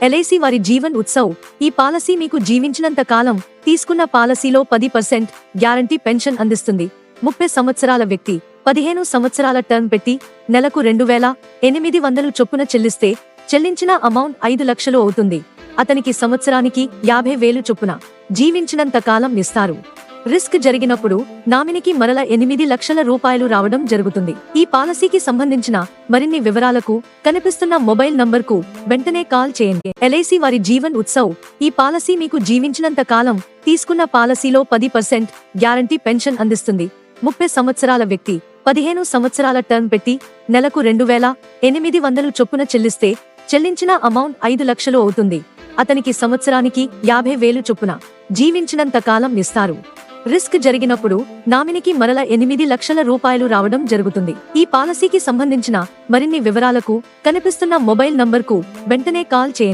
LIC వారి జీవన్ ఉత్సవ్. ఈ policy మీకు జీవించినంత కాలం తీసుకున్న పాలసీలో 10% గ్యారంటీ పెన్షన్ అందిస్తుంది. 30 సంవత్సరాల వ్యక్తి 15 సంవత్సరాల టర్మ్ పెట్టి నెలకు 2,800 చొప్పున చెల్లిస్తే చెల్లించిన అమౌంట్ 5 లక్షలు అవుతుంది. అతనికి సంవత్సరానికి 50,000 చొప్పున జీవించినంత కాలం ఇస్తారు. రిస్క్ జరిగినప్పుడు నామినీకి మరల 8 లక్షల రూపాయలు రావడం జరుగుతుంది. ఈ పాలసీకి సంబంధించిన మరిన్ని వివరాలకు కనిపిస్తున్న మొబైల్ నంబర్కు వెంటనే కాల్ చేయండి. ఎల్ఐసి వారి జీవన్ ఉత్సవ్. ఈ పాలసీ మీకు జీవించినంత కాలం తీసుకున్న పాలసీలో 10% గ్యారంటీ పెన్షన్ అందిస్తుంది. 30 సంవత్సరాల వ్యక్తి 15 సంవత్సరాల టర్మ్ పెట్టి నెలకు 2,800 చొప్పున చెల్లిస్తే చెల్లించిన అమౌంట్ 5 లక్షలు అవుతుంది. అతనికి సంవత్సరానికి 50,000 చొప్పున జీవించినంత కాలం ఇస్తారు. రిస్క్ జరిగినప్పుడు నామినీకి మరల 8 లక్షల రూపాయలు రావడం జరుగుతుంది. ఈ పాలసీకి సంబంధించిన మరిన్ని వివరాలకు కనిపిస్తున్న మొబైల్ నంబర్కు వెంటనే కాల్ చేయండి.